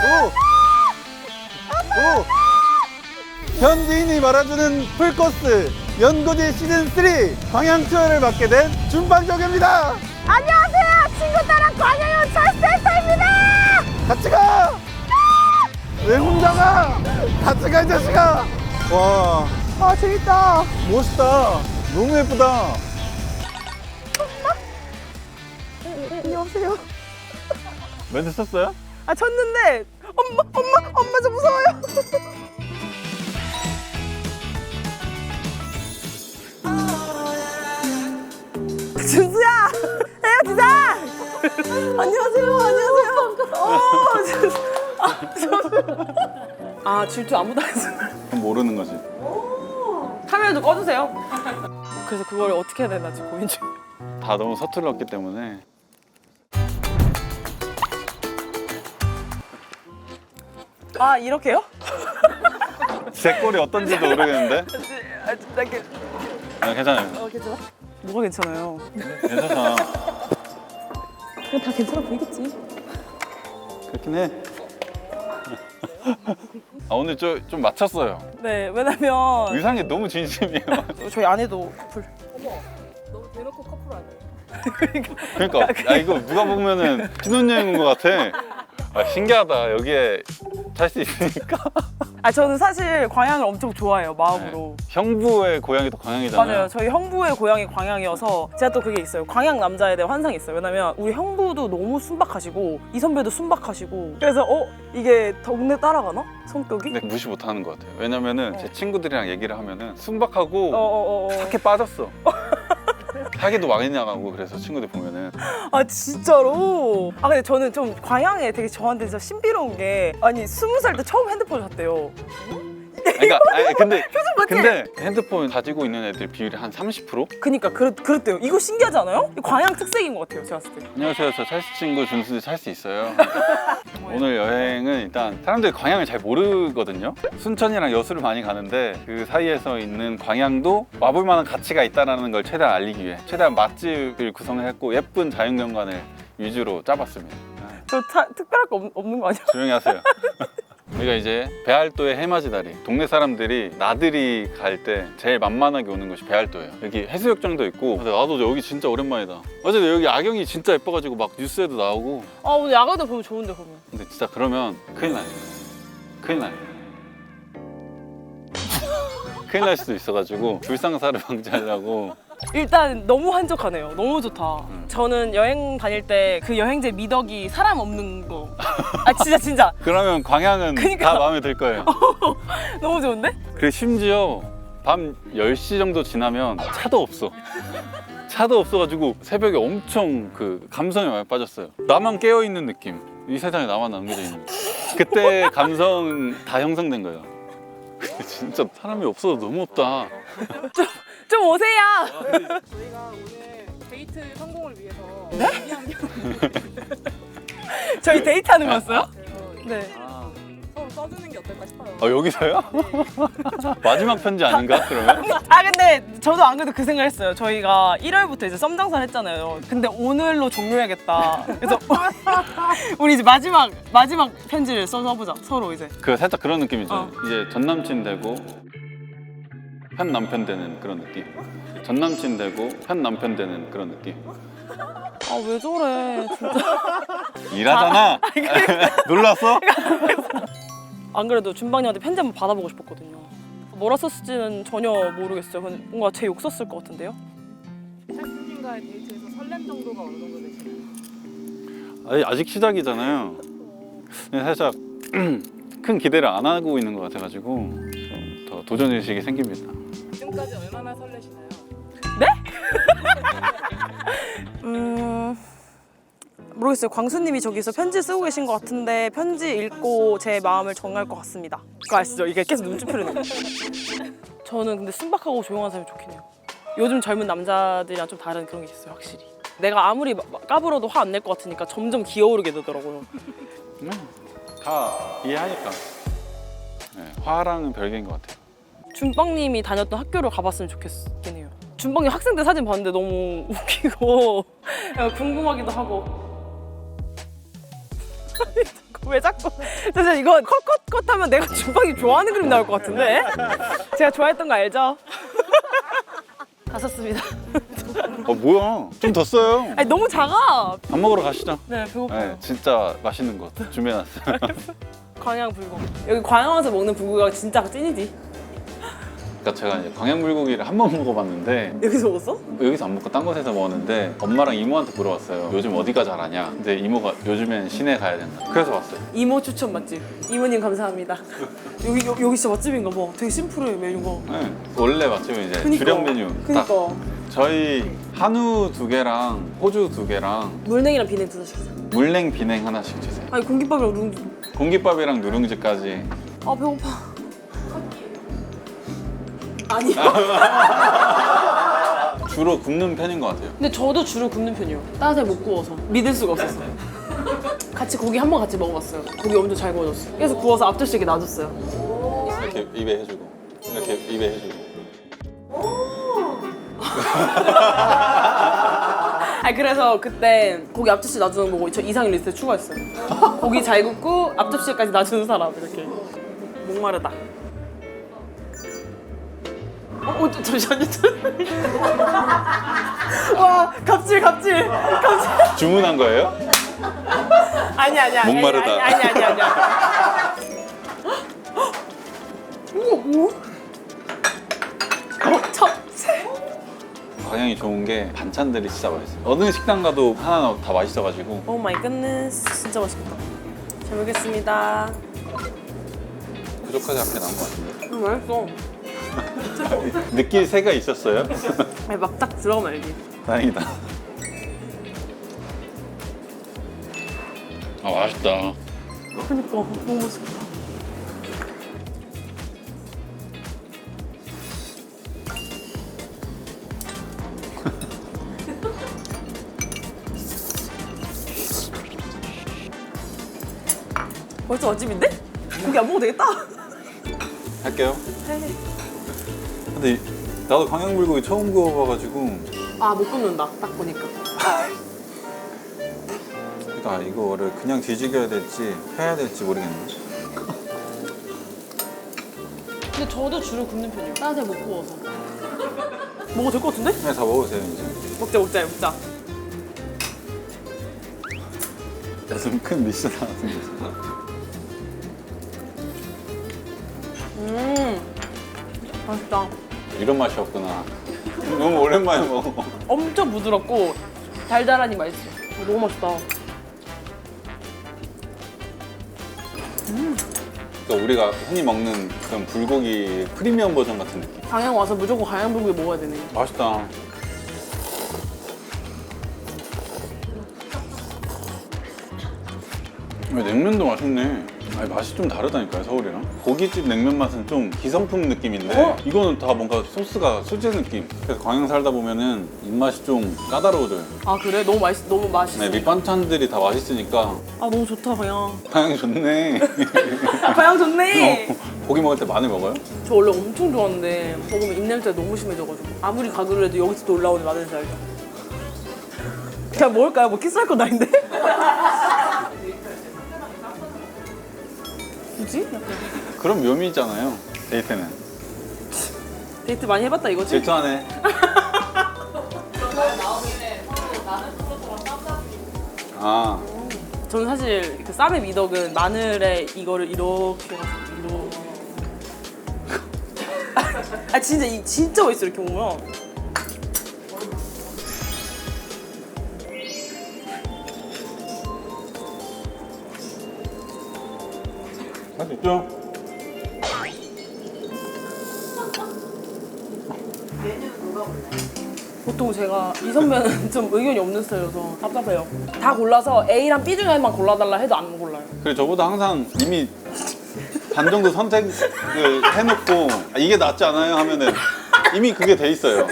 오! 현지인이 말아주는 풀코스 연고지 시즌3 광양투어를 맡게 된 준방정입니다. 안녕하세요. 친구 따라 광양형 철센터입니다. 같이 가! 왜 혼자 가? 같이 가, 이 자식아! 와, 아 재밌다. 멋있다. 너무 예쁘다. 안녕하세요. 멘트 썼어요? 아 쳤는데 엄마 저 무서워요. 준수야, 에어 기사. 안녕하세요. 아 질투 아무도 안 했어. 모르는 거지. 카메라 좀 꺼주세요. 그래서 그걸 어떻게 해야 되나 지금 고민 중. 다 너무 서툴렀기 때문에. 아 이렇게요? 제 꼴이 어떤지도 모르겠는데. 아, 괜찮아요. 괜찮아? 뭐가 괜찮아요? 괜찮아. 그냥 다 괜찮아 보이겠지. 그렇긴 해. 아, 오늘 좀 맞췄어요. 네, 왜냐면 의상이 너무 진심이에요. 저희 아내도 불. 그러니까 아, 이거 누가 보면은 신혼여행 온 것 같아. 아, 신기하다. 여기에 살 수 있으니까. 아 저는 사실 광양을 엄청 좋아해요 마음으로. 네. 형부의 고향이 또 광양이잖아요. 맞아요. 저희 형부의 고향이 광양이어서 제가 또 그게 있어요. 광양 남자에 대한 환상이 있어요. 왜냐면 우리 형부도 너무 순박하시고 이 선배도 순박하시고 그래서 이게 동네 따라가나? 성격이? 근데 무시 못하는 것 같아요. 왜냐면은 제 친구들이랑 얘기를 하면은 순박하고 착해 빠졌어. 사기도 많이 나가고 그래서 친구들 보면은. 아 진짜로? 아 근데 저는 좀 광양에 되게 저한테 진짜 신비로운 게 아니 20살 때 처음 핸드폰 샀대요. 그러니까 아니, 근데 핸드폰 가지고 있는 애들 비율이 한 30%? 그니까 그렇대요. 이거 신기하지 않아요? 이거 광양 특색인 것 같아요 제가 봤을 때. 안녕하세요. 저 찰스 친구 준수도 찰 수 있어요. 오늘 여행은 일단 사람들이 광양을 잘 모르거든요. 순천이랑 여수를 많이 가는데 그 사이에서 있는 광양도 와볼 만한 가치가 있다는 걸 최대한 알리기 위해 최대한 맛집을 구성했고 예쁜 자연경관을 위주로 짜봤습니다. 저 특별할 거 없는 거 아니야? 조용히 하세요. 여기가 이제 배알도의 해맞이다리. 동네 사람들이 나들이 갈 때 제일 만만하게 오는 곳이 배알도예요. 여기 해수욕장도 있고. 근데 나도 여기 진짜 오랜만이다. 어제 여기 야경이 진짜 예뻐가지고 막 뉴스에도 나오고. 아 오늘 야간도 보면 좋은데 그러면. 근데 진짜 그러면 큰일 나요. 큰일 나요. 큰일 날 수도 있어가지고 불상사를 방지하려고. 일단 너무 한적하네요. 너무 좋다. 저는 여행 다닐 때 그 여행지 미덕이 사람 없는 거. 아 진짜. 그러면 광양은 그러니까. 다 마음에 들 거예요. 너무 좋은데? 그리고 심지어 밤 10시 정도 지나면 차도 없어. 차도 없어가지고 새벽에 엄청 그 감성에 많이 빠졌어요. 나만 깨어있는 느낌. 이 세상에 나만 남겨져 있는 느낌. 그때 감성 다 형성된 거예요. 근데 진짜 사람이 없어서 너무 없다. 좀 오세요. 저희가 오늘 데이트 성공을 위해서 저희 데이트하는 거였어요? 네. 서로 써주는 게 어떨까 싶어요. 여기서요? 마지막 편지 아닌가 그러면? 아 근데 저도 안 그래도 그 생각했어요. 저희가 1월부터 이제 썸장사를 했잖아요. 근데 오늘로 종료해야겠다. 그래서 우리 이제 마지막 편지를 써보자. 서로 이제. 그 살짝 그런 느낌이죠. 이제 전 남친 되고 현 남편 되는 그런 느낌. 전 남친 되고 현 남편 되는 그런 느낌. 아 왜 저래 진짜. 일하잖아. 놀랐어? 안 그래도 준방님한테 편지 한번 받아보고 싶었거든요. 뭐라 썼을지는 전혀 모르겠어요. 근데 뭔가 제 욕 썼을 것 같은데요? 찰스님과의 데이트에서 설렘 정도가 어느 정도 되시나요? 아니, 아직 시작이잖아요. 근데 살짝 큰 기대를 안 하고 있는 것 같아가지고 좀 더 도전 의식이 생깁니다. 지금까지 얼마나 설레시나요? 모르겠어요. 광수님이 저기서 편지 쓰고 계신 것 같은데 편지 읽고 제 마음을 정할 것 같습니다. 그거 아시죠? 이게 계속 눈치표를 내요. 저는 근데 순박하고 조용한 사람이 좋긴 해요. 요즘 젊은 남자들이랑 좀 다른 그런 게 있어요, 확실히. 내가 아무리 까불어도 화 안 낼 것 같으니까 점점 기어오르게 되더라고요. 다 이해하니까. 네, 화랑은 별개인 것 같아요. 준빵님이 다녔던 학교를 가봤으면 좋겠긴 해요. 준빵님 학생 때 사진 봤는데 너무 웃기고 궁금하기도 하고. 왜 자꾸 진짜 이거 컷 하면 내가 준박이 좋아하는 그림 나올 것 같은데? 제가 좋아했던 거 알죠? 다 썼습니다. 뭐야? 좀 더 써요. 아니 너무 작아. 밥 먹으러 가시죠. 네 배고파요. 네, 진짜 맛있는 거 준비해놨어요. 광양 불고. 여기 광양 와서 먹는 불고기가 진짜 찐이지. 그러니까 제가 이제 광양불고기를 한 번 먹어봤는데 여기서 먹었어? 여기서 안 먹고 딴 곳에서 먹었는데 엄마랑 이모한테 물어봤어요. 요즘 어디가 잘하냐? 근데 이모가 요즘엔 시내 가야 된다. 그래서 왔어요. 이모 추천 맛집. 이모님 감사합니다. 여기 진짜 맛집인가 봐. 되게 심플해 메뉴가. 네, 원래 맛집은 이제 그니까. 주력 메뉴. 딱 그니까. 저희 한우 2개랑 호주 2개랑 물냉이랑 비냉 두 개씩 시키자. 물냉 비냉 하나씩 주세요. 아니 공깃밥이랑 누룽지. 공깃밥이랑 누룽지까지. 아 배고파. 아니요. 주로 굽는 편인 것 같아요. 근데 저도 주로 굽는 편이에요. 따뜻하게 못 구워서 믿을 수가 없었어요. 같이 고기 한 번 같이 먹어봤어요. 고기 엄청 잘 구워졌어요. 그래서 구워서 앞접시에 놔줬어요. 이렇게 입에 해주고 이렇게 입에 해주고. 아니 그래서 그때 고기 앞접시 놔주는 거 보고 저 이상형 리스트에 추가했어요. 고기 잘 굽고 앞접시까지 놔주는 사람 이렇게. 목마르다. 잠시만요. 와 갑질. 주문한 거예요? 아니야. 목마르다. 아니야. 이거 뭐? 잡채. 광양이 좋은 게 반찬들이 진짜 맛있어요. 어느 식당 가도 하나 다 맛있어가지고. 오 마이 갓네스. 진짜 맛있겠다. 잘 먹겠습니다. 부족하지 않게 나온 것 같은데. 맛있어. 느낄 새가 있었어요? 아니 막 딱 들어가면 알지. 다행이다. 아 맛있다. 그니까 너무 맛있겠다. 벌써 맛집인데? 고기 안 먹어도 되겠다. 할게요. 근데 나도 광양불고기 처음 구워봐가지고. 아 못 굽는다. 딱 보니까. 그러니까 이거를 그냥 뒤지겨야 될지 해야 될지 모르겠네. 근데 저도 주로 굽는 편이에요. 따뜻하게 못 구워서. 먹어도 될 것 같은데? 그냥 다 먹으세요 이제. 먹자. 무슨 큰 미션 나왔습니다. 맛있다. 이런 맛이었구나. 너무 오랜만에 먹어. 엄청 부드럽고 달달하니 맛있어. 너무 맛있다. 그러니까 우리가 흔히 먹는 그런 불고기 프리미엄 버전 같은 느낌. 광양 와서 무조건 광양 불고기 먹어야 되네. 맛있다. 냉면도 맛있네. 아니, 맛이 좀 다르다니까요, 서울이랑. 고깃집 냉면 맛은 좀 기성품 느낌인데 이거는 다 뭔가 소스가 수제 느낌. 그래서 광양 살다 보면은 입맛이 좀 까다로워져요. 아 그래? 너무 맛있어. 네, 밑반찬들이 다 맛있으니까 아 너무 좋다 광양. 광양이 좋네. 광양 좋네. 고기 먹을 때 마늘 먹어요? 저 원래 엄청 좋아하는데 먹으면 입냄새 너무 심해져가지고 아무리 가글을 해도 여기서 또 올라오는 마늘냄새 알죠? 그냥 먹을까요? 뭐 키스할 건 아닌데? 굳이? 약간 그런 묘미 있잖아요, 데이트는. 데이트 많이 해봤다 이거지? 질투하네. 아, 저는 사실 그 쌈의 미덕은 마늘에 이거를 이렇게 해가지고 아 진짜 맛있어 이렇게 먹으면. 할 수 있죠? 보통 제가 이 선배는 좀 의견이 없는 스타일이라서 답답해요. 다 골라서 A랑 B 중에 하나만 골라달라 해도 안 골라요. 그리고 저보다 항상 이미 반 정도 선택을 해놓고 이게 낫지 않아요 하면은 이미 그게 돼 있어요.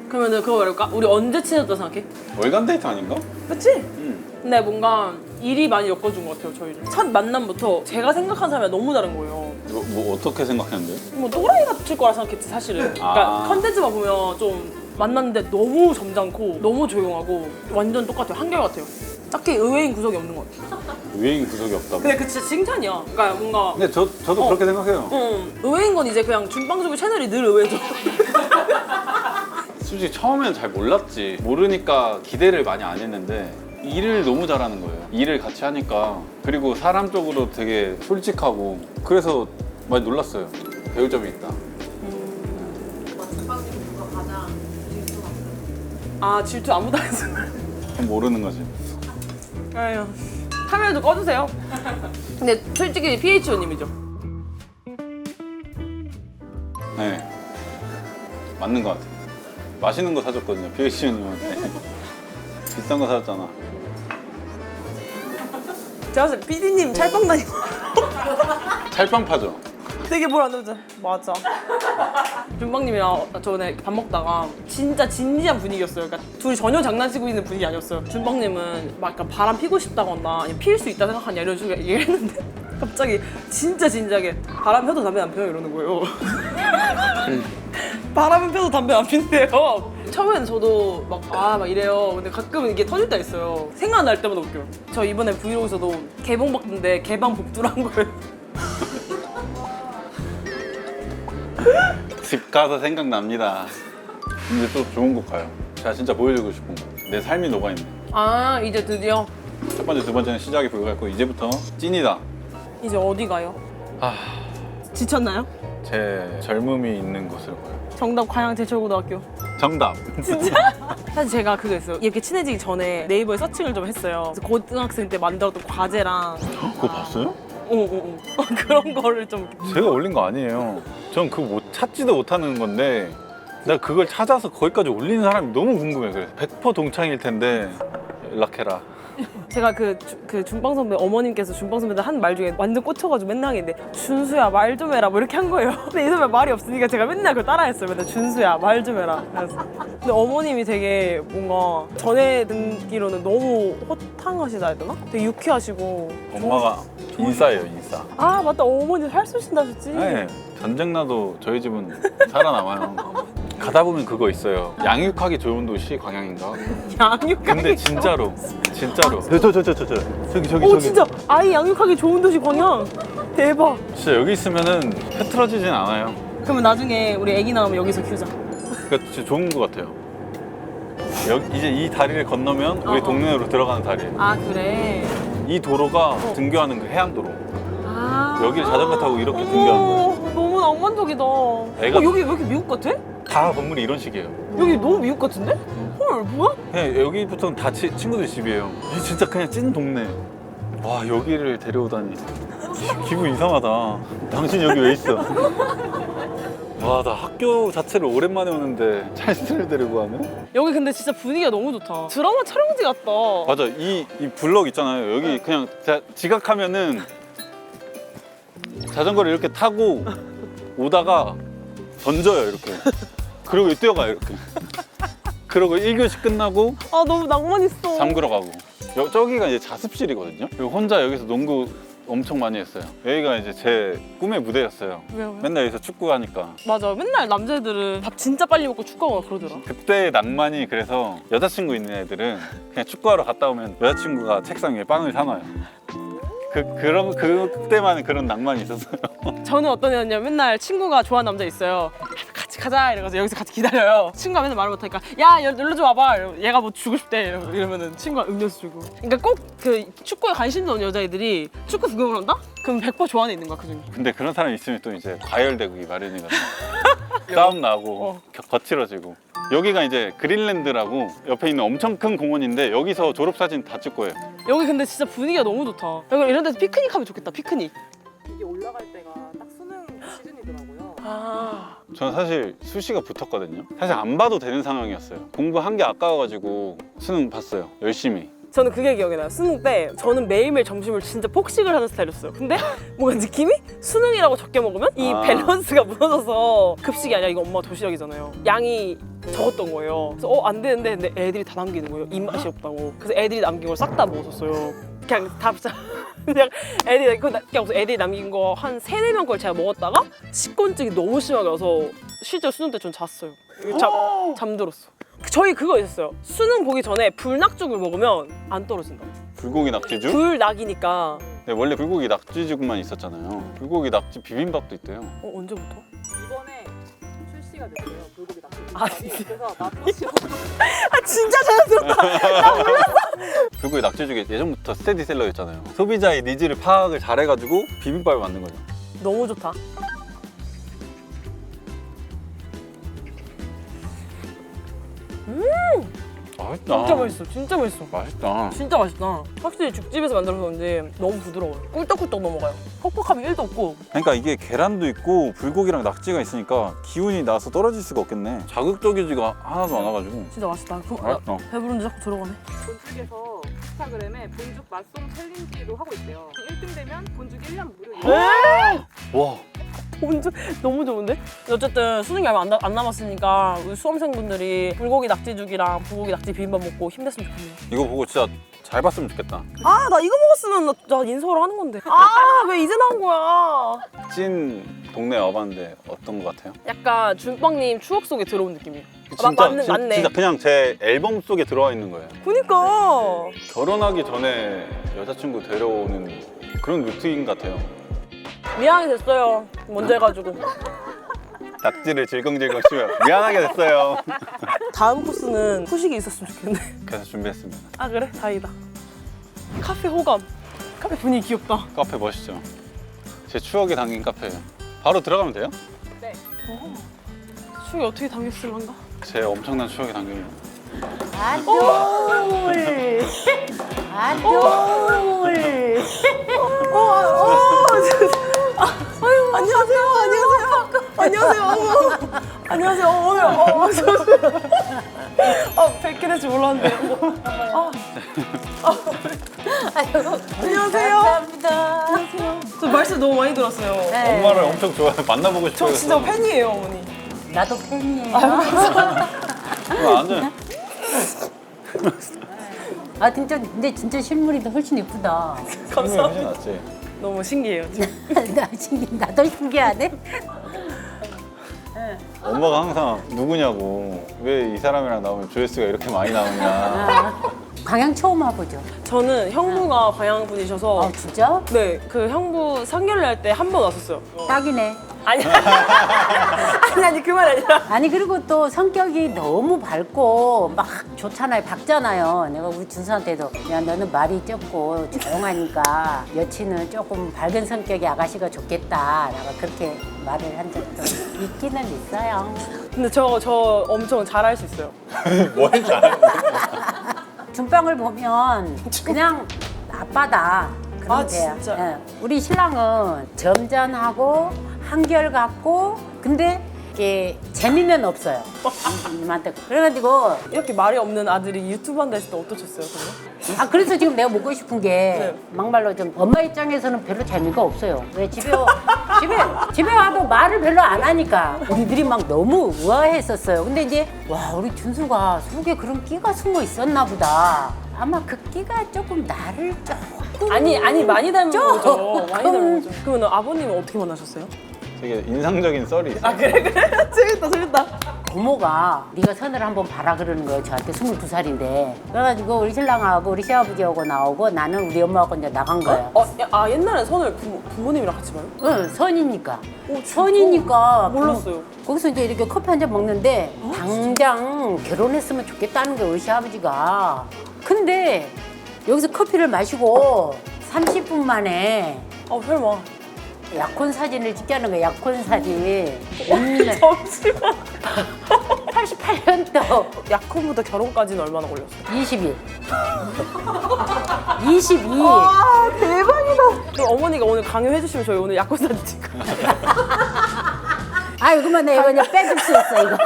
그러면은 그거 말할까? 우리 언제 친해졌다 생각해? 월간 데이트 아닌가? 그치? 근데 뭔가 일이 많이 엮어준 것 같아요 저희를. 첫 만남부터 제가 생각한 사람이 너무 다른 거예요. 뭐 어떻게 생각했는데? 뭐 또라이 같을 거라 생각했지 사실은. 그러니까 아. 컨텐츠만 보면 좀 만났는데 너무 점잖고 너무 조용하고 완전 똑같아요. 한결같아요. 딱히 의외인 구석이 없는 것 같아. 유행 구석이 없다고. 근데 그 진짜 칭찬이야. 그러니까 뭔가 근데 저도 그렇게 생각해요. 의외인 건 이제 그냥 준방송의 채널이 늘 의외죠. 솔직히 처음에는 잘 몰랐지. 모르니까 기대를 많이 안 했는데 일을 너무 잘하는 거예요. 일을 같이 하니까. 그리고 사람 쪽으로 되게 솔직하고 그래서 많이 놀랐어요. 배울 점이 있다. 아 질투 아무도 안 했어. 모르는 거지. 아유 카메라 좀 꺼주세요. 근데 솔직히 PHO님이죠. 네. 맞는 것 같아요. 맛있는 거 사줬거든요. BH님한테. 비싼 거 사줬잖아. 제가 봤을 때 PD님 찰빵 다니고 찰빵 파죠? 되게 뭘 안 되죠. 맞아. 준방님이랑 저번에 밥 먹다가 진짜 진지한 분위기였어요. 그러니까 둘이 전혀 장난치고 있는 분위기 아니었어요. 준방님은 막 약간 바람 피고 싶다거나 아니면 필 수 있다 생각하냐 이런 식으로 얘기를 했는데 갑자기 진짜 진지하게 바람 펴도 담배 안 펴요 이러는 거예요. 바람은 펴도 담배 안 핀대요. 처음에는 저도 막 이래요. 근데 가끔은 이게 터질 때 있어요. 생각날 때마다 웃겨요. 저 이번에 브이로그에서도 개봉 받는데 개방 복두를 한 거예요. 집 가서 생각납니다. 근데 또 좋은 곳 가요. 제가 진짜 보여주고 싶은 거. 내 삶이 녹아있네. 아 이제 드디어 첫 번째, 두 번째는 시작이 불가했고 이제부터 찐이다. 이제 어디 가요? 아, 지쳤나요? 제 젊음이 있는 곳으로 가요. 정답 과양제철고등학교. 정답. 사실 제가 그거 있어요. 이렇게 친해지기 전에 네이버에 서칭을 좀 했어요. 그래서 고등학생 때 만들었던 과제랑 그거 봤어요? 그런 거를 좀 제가 올린 거 아니에요. 전 그거 찾지도 못하는 건데 내가 그걸 찾아서 거기까지 올린 사람이 너무 궁금해. 그래서 100% 동창일 텐데 연락해라. 제가 그 준빵 선배 어머님께서 준빵 선배들 한 말 중에 완전 꽂혀가지고 맨날 하는데 준수야 말 좀 해라 뭐 이렇게 한 거예요. 근데 이 선배 말이 없으니까 제가 맨날 그걸 따라했어요. 맨날 준수야 말 좀 해라. 그래서 근데 어머님이 되게 뭔가 전에 듣기로는 너무 호탕하시다 해야 되나? 되게 유쾌하시고 엄마가 인싸예요, 인싸. 아 맞다 어머니 살 쏘신다 하셨지. 네, 전쟁 나도 저희 집은 살아남아요. 가다 보면 그거 있어요. 양육하기 좋은 도시 광양인가? 양육하기 근데 진짜로. 저기. 오 진짜 아이 양육하기 좋은 도시 광양 대박. 진짜 여기 있으면은 흐트러지진 않아요. 그러면 나중에 우리 애기 나오면 여기서 키우자. 그러니까 진짜 좋은 것 같아요. 이제 이 다리를 건너면 우리 동네로 들어가는 다리예요. 아 그래. 이 도로가 등교하는 그 해안도로. 아 여기를 자전거 타고 이렇게 등교하는 거예요. 너무 낭만적이다. 애가- 여기 왜 이렇게 미국 같아? 다 건물이 이런 식이에요. 여기 너무 미국 같은데? 헐 뭐야? 그냥 여기부터는 다 친구들 집이에요. 이 진짜 그냥 찐 동네. 와 여기를 데려오다니. 기분 이상하다. 당신 여기 왜 있어? 와 나 학교 자체를 오랜만에 오는데 찰스를 데리고 가네? 여기 근데 진짜 분위기가 너무 좋다. 드라마 촬영지 같다. 맞아 이 블럭 있잖아요. 여기 그냥 지각하면은 자전거를 이렇게 타고 오다가 던져요 이렇게. 그리고 뛰어가요 이렇게. 그러고 1교시 끝나고 아 너무 낭만 있어. 잠그러 가고. 저기가 이제 자습실이거든요. 그리고 혼자 여기서 농구 엄청 많이 했어요. 여기가 이제 제 꿈의 무대였어요. 왜요? 맨날 여기서 축구하니까. 맞아 맨날 남자애들은 밥 진짜 빨리 먹고 축구하거나 그러더라. 그때 낭만이 그래서 여자친구 있는 애들은 그냥 축구하러 갔다 오면 여자친구가 책상 위에 빵을 사놔요. 그때만 그런 낭만이 있었어요. 저는 어떤 애였냐면 맨날 친구가 좋아하는 남자 있어요. 같이 가자 이러면서 여기서 같이 기다려요. 친구가 맨날 말을 못하니까 야 일로 좀 와봐. 얘가 뭐 주고 싶대 이러면은 친구가 음료수 주고. 그러니까 꼭 그 축구에 관심도 없는 여자애들이 축구 구경을 한다? 그럼 100% 좋아하는 있는 거야 그 중에. 근데 그런 사람이 있으면 또 이제 과열되기 마련이거든요. 싸움 나고 거칠어지고. 여기가 이제 그린랜드라고 옆에 있는 엄청 큰 공원인데 여기서 졸업사진 다 찍고 해요. 여기 근데 진짜 분위기가 너무 좋다. 여기 이런 데서 피크닉 하면 좋겠다. 피크닉. 이게 올라갈 때가 딱 수능 시즌이더라고요. 아 저는 사실 수시가 붙었거든요. 사실 안 봐도 되는 상황이었어요. 공부한 게 아까워가지고 수능 봤어요. 열심히. 저는 그게 기억이 나요. 수능 때 저는 매일매일 점심을 진짜 폭식을 하는 스타일이었어요. 근데 뭔가 느낌이 수능이라고 적게 먹으면 이 밸런스가 무너져서 급식이 아니라 이거 엄마 도시락이잖아요. 양이 적었던 거예요. 그래서 안 되는데 근데 애들이 다 남기는 거예요. 입맛이 없다고. 그래서 애들이 남긴 걸 싹 다 먹었었어요. 그냥 다 그냥 애들이 남긴 거 한 3-4명 걸 제가 먹었다가 식곤증이 너무 심하게 와서 실제 수능 때 전 잤어요. 잠들었어. 저희 그거 있었어요. 수능 보기 전에 불낙죽을 먹으면 안 떨어진다. 불고기 낙지죽? 불낙이니까. 네, 원래 불고기 낙지죽만 있었잖아요. 불고기 낙지 비빔밥도 있대요. 언제부터? 이번에 출시가 됐어요. 불고기 낙지. 아, 그래서 맛없이 아 진짜 자연스럽다. 불고기 낙지죽이 예전부터 스테디셀러였잖아요. 소비자의 니즈를 파악을 잘해가지고 비빔밥을 만든 거죠. 너무 좋다. 맛있다. 진짜 맛있어. 진짜 맛있어. 맛있다. 진짜 맛있다. 확실히 죽집에서 만들어서 그런지 너무 부드러워요. 꿀떡꿀떡 넘어가요. 퍽퍽함이 1도 없고. 그러니까 이게 계란도 있고 불고기랑 낙지가 있으니까 기운이 나서 떨어질 수가 없겠네. 자극적이지가 하나도 안 와가지고 진짜 맛있다. 맛있다. 배부른데 자꾸 들어가네. 본죽에서 인스타그램에 본죽 맛송 챌린지도 하고 있대요. 1등 되면 본죽 1년 무료. 와, 본죽 너무 좋은데? 어쨌든 수능이 얼마 안 남았으니까 우리 수험생분들이 불고기 낙지죽이랑 불고기 낙지 비빔밥 먹고 힘냈으면 좋겠네요. 이거 보고 진짜 잘 봤으면 좋겠다. 아, 나 이거 먹었으면 나 인서울 하는 건데. 아, 왜 이제 나온 거야? 찐 동네 와봤는데 어떤 거 같아요? 약간 준빵님 추억 속에 들어온 느낌이에요. 맞네. 진짜 그냥 제 앨범 속에 들어와 있는 거예요. 그니까. 결혼하기 전에 여자친구 데려오는 그런 루틴 같아요. 미안하게 됐어요. 먼저 해가지고. 낙지를 질겅질겅 씹어요. 미안하게 됐어요. 다음 코스는 후식이 있었으면 좋겠네. 그래서 준비했습니다. 아, 그래? 다행이다. 카페 호감. 카페 분위기 귀엽다. 카페 멋있죠? 제 추억이 담긴 카페예요. 바로 들어가면 돼요? 네. 추억이 어떻게 담겼을란가? 제 엄청난 추억이 담긴 아돌 아돌 안녕하세요. 안녕하세요. 어머. 안녕하세요. 뵙게 될 줄 몰랐는데. 안녕하세요. 감사합니다. 저 말씀 너무 많이 들었어요. 네. 엄마를 엄청 좋아해. 만나보고 싶어요. 저 진짜 팬이에요, 어머니. 나도 팬이에요. 완전 아 진짜 근데 진짜 실물이 더 훨씬 예쁘다. 감사합니다. 훨씬 낫지. 너무 신기해요. 지금. 나도 신기하네. 엄마가 항상 누구냐고 왜 이 사람이랑 나오면 조회수가 이렇게 많이 나오냐. 광양 처음 와보죠. 저는 형부가 광양 분이셔서 아 진짜? 네, 그 형부 상견례 할 때 한 번 왔었어요. 딱이네. 아니, 아니 그 말 아니라. 아니 그리고 또 성격이 너무 밝고 막 좋잖아요. 밝잖아요. 내가 우리 준수한테도 야 너는 말이 적고 조용하니까 여친은 조금 밝은 성격의 아가씨가 좋겠다. 내가 그렇게 말을 한 적도 있기는 있어요. 근데 저 엄청 잘할 수 있어요. 뭘 잘하는 거야. 준빵을 보면 그냥 아빠다. 그러면 아, 돼요. 진짜? 예. 우리 신랑은 점잖하고 한결같고 근데 이게 재미는 없어요. 님한테 그래가지고 이렇게 말이 없는 아들이 유튜브 한다 했을 때 어떠셨어요, 그러면? 아 그래서 지금 내가 묻고 싶은 게 네. 막말로 좀 엄마 입장에서는 별로 재미가 없어요. 왜 집에 와도 말을 별로 안 하니까 우리들이 막 너무 우아했었어요. 근데 이제 와 우리 준수가 속에 그런 끼가 숨어 있었나 보다. 아마 그 끼가 조금 나를 조금 아니 많이 닮은 좀. 거죠. 많이 닮은 거죠. 그러면 아버님은 어떻게 만나셨어요? 되게 인상적인 썰이 있어요. 아 그래? 재밌다. 고모가 네가 선을 한번 봐라 그러는 거예요. 저한테 22살인데 그래가지고 우리 신랑하고 우리 시아버지하고 나오고 나는 우리 엄마하고 이제 나간 거예요. 옛날에 선을 부모님이랑 같이 봐요? 응, 선이니까. 진짜? 선이니까. 몰랐어요. 거기서 이제 이렇게 커피 한 잔 먹는데 당장 결혼했으면 좋겠다는 거예요, 우리 시아버지가. 근데 여기서 커피를 마시고 30분 만에 설마. 약혼 사진을 찍자는 거예요, 약혼 사진. 잠시만. 88년도 약혼부터 결혼까지는 얼마나 걸렸어요? 20일. 22일. 대박이다. 그럼 어머니가 오늘 강요해 주시면 저희 오늘 약혼 사진 찍어요. 아유, 그러면 내가 그냥 빼줄 수 있어, 이거.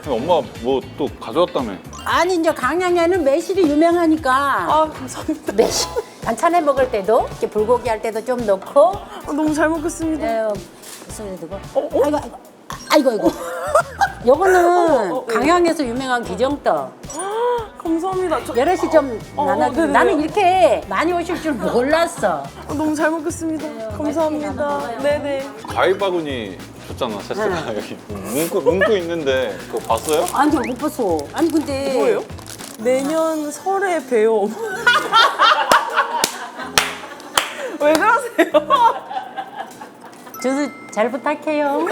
엄마 뭐 또 가져왔다며. 아니, 이제 강양에는 매실이 유명하니까. 감사합니다. 매실. 반찬해 먹을 때도, 이렇게 불고기 할 때도 좀 넣고. 너무 잘 먹겠습니다. 소리 두고. 아이고. 요거는 강양에서 유명한 기정떡. 감사합니다. 여럿이 좀 나눠. 네네. 나는 이렇게 많이 오실 줄 몰랐어. 너무 잘 먹겠습니다. 감사합니다. 네네. 과일 바구니 줬잖아, 세스가 여기 문구 있는데 그거 봤어요? 아니, 못 봤어. 아니, 근데. 뭐예요? 내년 설에 봬요. 왜 그러세요? 준수 잘 부탁해요.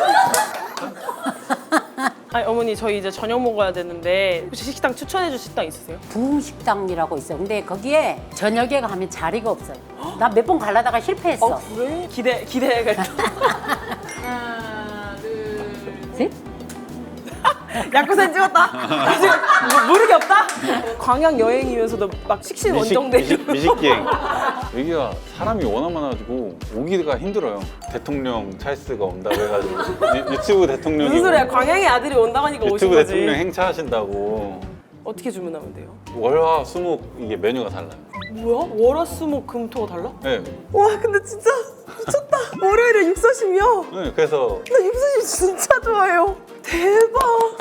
아니 어머니 저희 이제 저녁 먹어야 되는데 혹시 식당 추천해 줄 식당 있으세요? 부흥식당이라고 있어. 근데 거기에 저녁에 가면 자리가 없어요. 나 몇 번 가려다가 실패했어. 그래? 기대가 하나, 둘, 셋? 약구산 찍었다. 지금 모르게 없다. 광양 여행이면서도 막 식신 원정대. 미식기행. 여기가 사람이 워낙 많아가지고 오기가 힘들어요. 대통령 찰스가 온다고 해가지고 유튜브 대통령이 무슨 소리야? 광양의 아들이 온다고 하니까 오신 유튜브 거지. 대통령 행차하신다고. 어떻게 주문하면 돼요? 월화 수목 이게 메뉴가 달라요. 뭐야? 월화수목 금토가 달라? 네. 와 근데 진짜 미쳤다. 월요일에 육사심이요. 네, 그래서 나 육사심 진짜 좋아해요. 대박.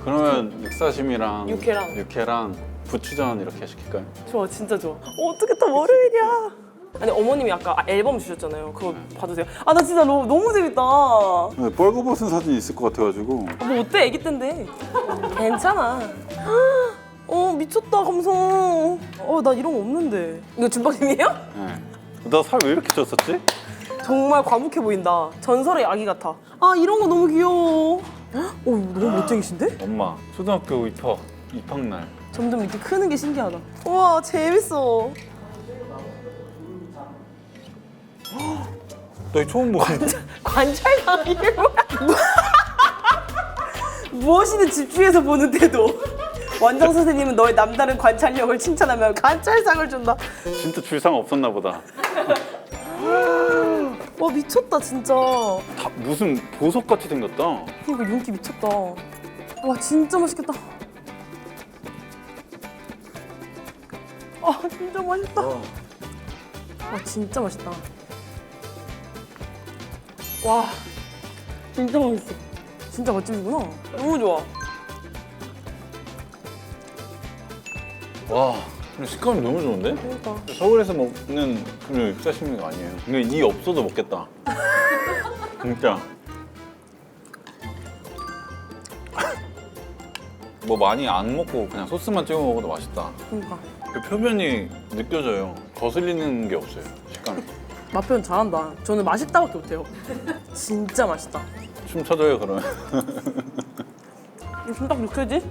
그러면 육사심이랑 육회랑 부추전 이렇게 시킬까요? 좋아 진짜 좋아. 어떻게 또 월요일이야? 아니 어머님이 아까 앨범 주셨잖아요. 그거 봐도 돼요? 아 나 진짜 너무 재밌다. 네, 뻘거벗은 사진이 있을 것 같아가지고. 뭐 어때 애기 때인데 괜찮아. 미쳤다 감성. 나 이런 거 없는데. 이거 준박님이에요? 네. 나 살 왜 이렇게 쪘었지? 정말 과묵해 보인다. 전설의 아기 같아. 아 이런 거 너무 귀여워. 너무 멋쟁이신데? 엄마 초등학교 입학날. 점점 이렇게 크는 게 신기하다. 우와 재밌어. 나 이거 처음 보는데. 관찰당 이게 뭐야? 무엇이든 집중해서 보는데도 원장 선생님은 너의 남다른 관찰력을 칭찬하며 관찰상을 준다. 진짜 줄상 없었나 보다. 와 미쳤다 진짜. 다 무슨 보석같이 생겼다. 이거 윤기 미쳤다. 와 진짜 맛있겠다. 진짜 맛있다. 와 진짜 맛있다. 와 진짜 맛있어. 진짜 맛집이구나. 너무 좋아. 와, 근데 식감이 너무 좋은데? 그러니까. 서울에서 먹는 그런 육사심리가 아니에요. 근데 이 없어도 먹겠다. 진짜. 뭐 많이 안 먹고 그냥 소스만 찍어 먹어도 맛있다. 그러니까. 그 표면이 느껴져요. 거슬리는 게 없어요. 식감이. 맛 표현 잘한다. 저는 맛있다밖에 못해요. 진짜 맛있다. 춤 춰줘요 그러면. 이거 딱 6회지?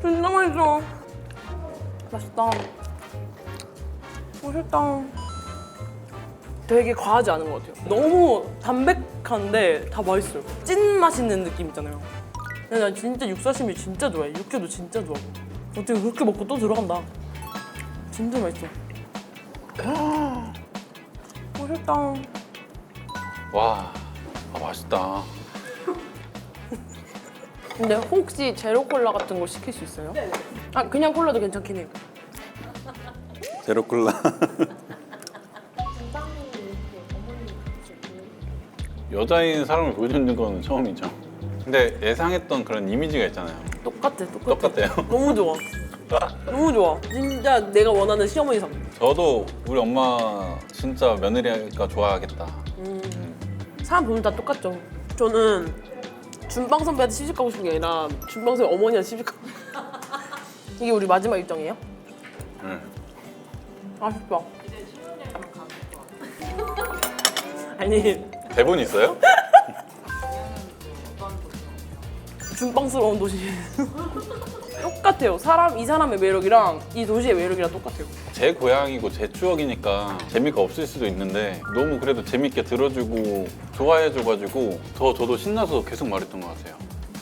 진짜 맛있어. 맛있다. 맛있다. 되게 과하지 않은 것 같아요. 너무 담백한데 다 맛있어요. 찐 맛있는 느낌 있잖아요. 근데 난 진짜 육사심이 진짜 좋아해. 육회도 진짜 좋아하고. 어떻게 그렇게 먹고 또 들어간다. 진짜 맛있어. 맛있다. 와, 맛있다. 근데 혹시 제로 콜라 같은 거 시킬 수 있어요? 네. 그냥 콜라도 괜찮긴 해요. 제로 콜라. 여자인 사람을 보여주는 건 처음이죠. 근데 예상했던 그런 이미지가 있잖아요. 똑같아요. 너무 좋아. 너무 좋아. 진짜 내가 원하는 시어머니상. 저도 우리 엄마 진짜 며느리가 좋아하겠다. 사람 보면 다 똑같죠. 저는 준빵 선배한테 시집 가고 싶은 게 아니라 준빵 선배 어머니한테 시집 가고 이게 우리 마지막 일정이에요? 응. 아쉽다. 아니 대본 있어요? 준빵스러운 도시. 똑같아요. 이 사람의 매력이랑 이 도시의 매력이랑 똑같아요. 제 고향이고 제 추억이니까 재미가 없을 수도 있는데 너무 그래도 재밌게 들어주고 좋아해줘가지고 더 저도 신나서 계속 말했던 것 같아요.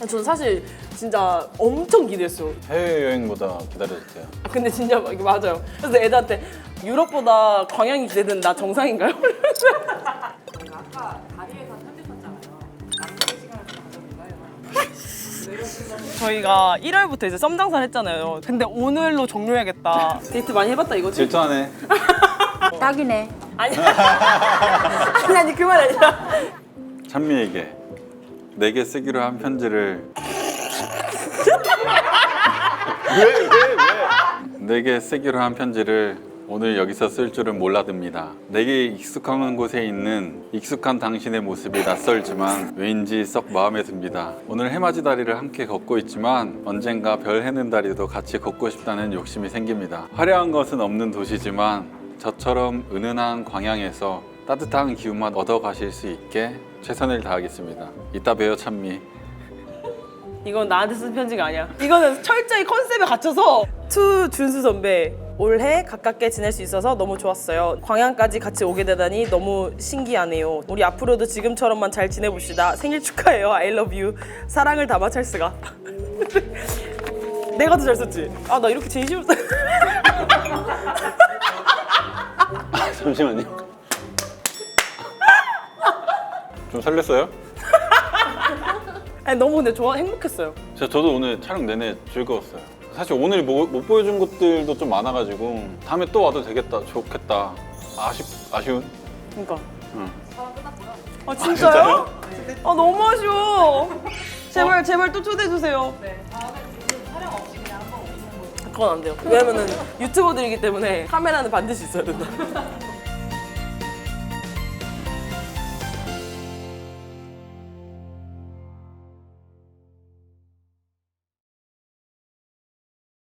저는 사실 진짜 엄청 기대했어요. 해외여행보다 기다려주세요. 근데 진짜 이게 맞아요. 그래서 애들한테 유럽보다 광양이 기대되는 나 정상인가요? 아까 다리에서 편집했잖아요. 남는 시간을 좀 가져볼까요? 저희가 1월부터 이제 썸장사를 했잖아요. 근데 오늘로 종료해야겠다. 데이트 많이 해봤다 이거지? 질투하네. 딱이네. 아니 아니 그 말 아니라 찬미에게 내게 쓰기로 한 편지를 왜? 내게 쓰기로 한 편지를 오늘 여기서 쓸 줄은 몰라듭니다. 내게 익숙한 곳에 있는 익숙한 당신의 모습이 낯설지만 왠지 썩 마음에 듭니다. 오늘 해맞이 다리를 함께 걷고 있지만 언젠가 별 해는 다리도 같이 걷고 싶다는 욕심이 생깁니다. 화려한 것은 없는 도시지만 저처럼 은은한 광양에서 따뜻한 기운만 얻어가실 수 있게 최선을 다하겠습니다. 이따 봬요 찬미. 이건 나한테 쓴 편지가 아니야. 이거는 철저히 컨셉에 갇혀서 투 준수 선배. 올해 가깝게 지낼 수 있어서 너무 좋았어요. 광양까지 같이 오게 되다니 너무 신기하네요. 우리 앞으로도 지금처럼만 잘 지내봅시다. 생일 축하해요. I love you. 사랑을 담아 찰스가. 내가 더 잘 썼지? 아, 나 이렇게 진심으로 잠시만요. 좀 설렜어요? 아니, 너무 근데 행복했어요. 저도 오늘 촬영 내내 즐거웠어요. 사실 오늘 못 보여준 것들도 좀 많아가지고 다음에 또 와도 되겠다, 좋겠다. 아쉬운? 그러니까. 응. 아, 진짜요? 아, 너무 아쉬워. 제발 또 초대해 주세요. 네, 다음에 촬영 없이 그냥 한번 오시는 거. 그건 안 돼요. 왜냐면은 유튜버들이기 때문에 카메라는 반드시 있어야 된다.